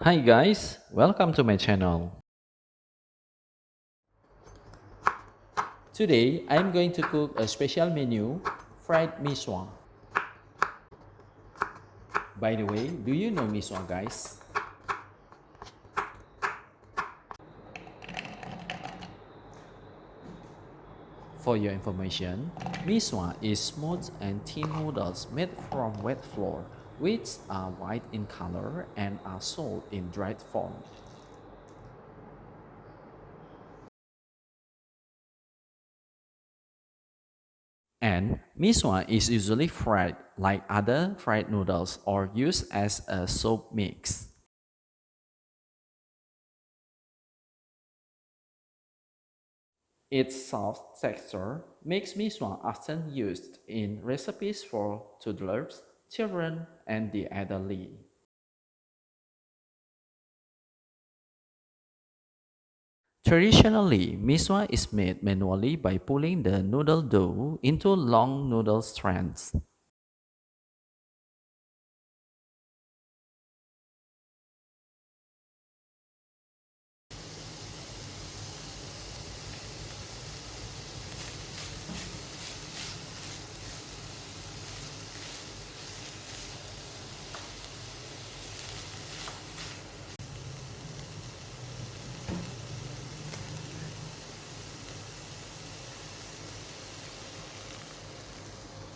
Hi guys, welcome to my channel. Today I'm going to cook a special menu, fried misoa. By the way, do you know misoa guys? For your information, misoa is smooth and thin noodles made from wet flour, which are white in color and are sold in dried form. And misoa is usually fried like other fried noodles or used as a soup mix. Its soft texture makes miso often used in recipes for toddlers, children, and the elderly. Traditionally, miso is made manually by pulling the noodle dough into long noodle strands.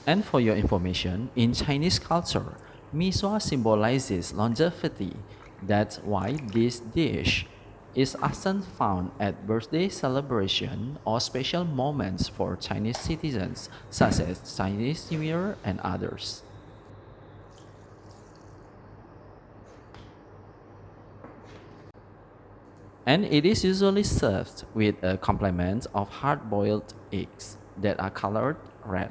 And for your information, in Chinese culture, miso symbolizes longevity. That's why this dish is often found at birthday celebration or special moments for Chinese citizens, such as Chinese New Year and others. And it is usually served with a complement of hard-boiled eggs that are colored red.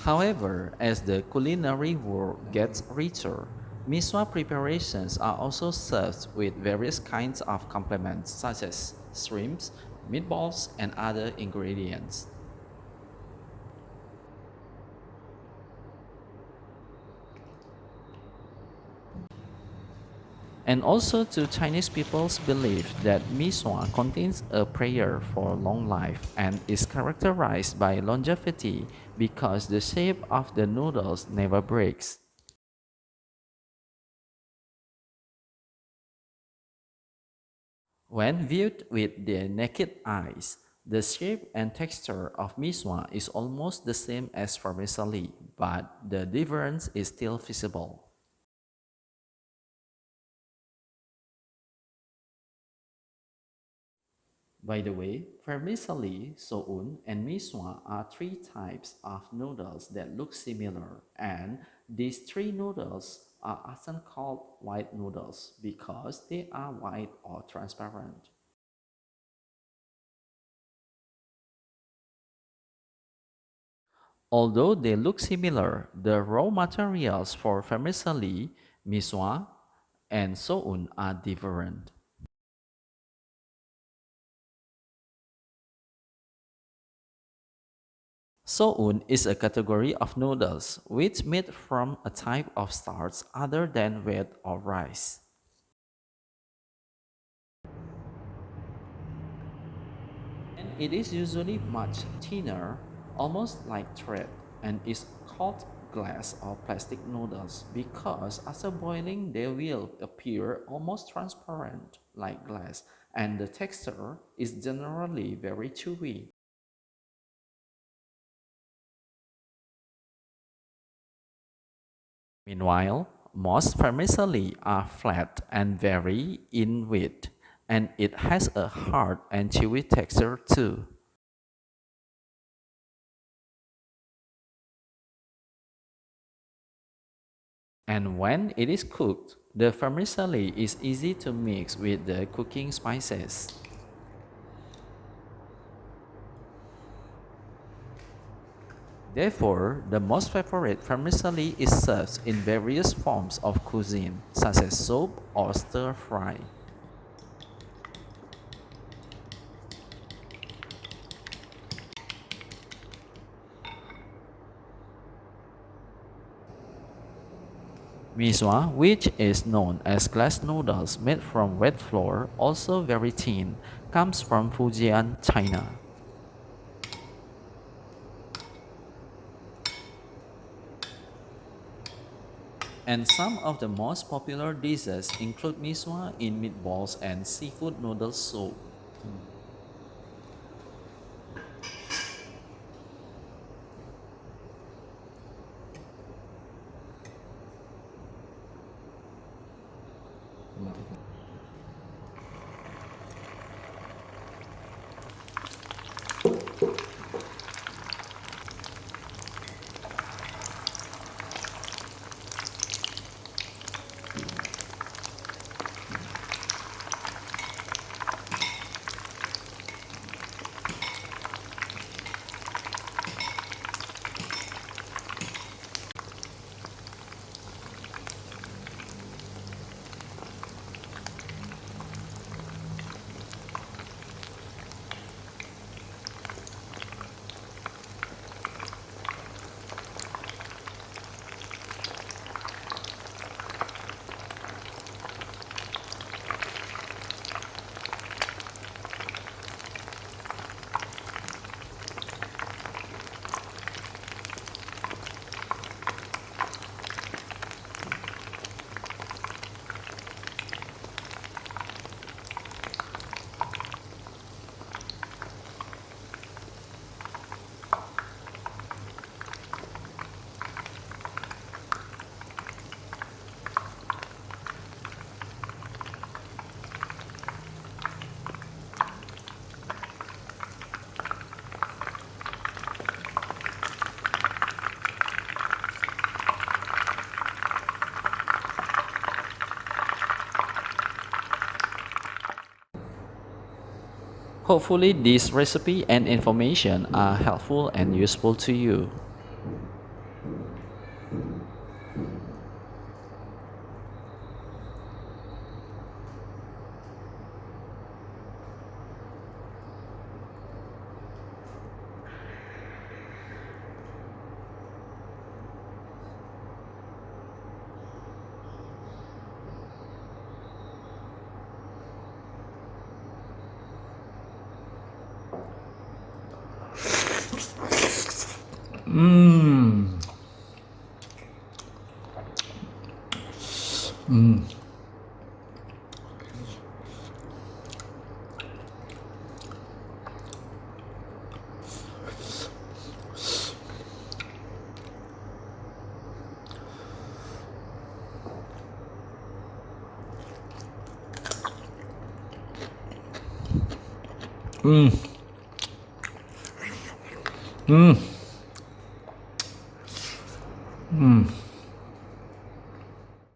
However, as the culinary world gets richer, miso preparations are also served with various kinds of complements such as shrimps, meatballs, and other ingredients. And also to Chinese people's belief that miso contains a prayer for long life and is characterized by longevity because the shape of the noodles never breaks. When viewed with the naked eyes, the shape and texture of miso is almost the same as vermicelli, but the difference is still visible. By the way, vermicelli, soun, and miso are three types of noodles that look similar, and these three noodles are often called white noodles because they are white or transparent. Although they look similar, the raw materials for vermicelli, miso, and soun are different. Soun is a category of noodles which made from a type of starch other than wheat or rice. And it is usually much thinner, almost like thread, and is called glass or plastic noodles because after boiling they will appear almost transparent like glass, and the texture is generally very chewy. Meanwhile, most vermicelli are flat and vary in width, and it has a hard and chewy texture too. And when it is cooked, the vermicelli is easy to mix with the cooking spices. Therefore, the most favorite vermicelli is served in various forms of cuisine, such as soup or stir fry. Misoa, which is known as glass noodles made from wet flour, also very thin, comes from Fujian, China. And some of the most popular dishes include misoa in meatballs and seafood noodle soup. Hopefully this recipe and information are helpful and useful to you.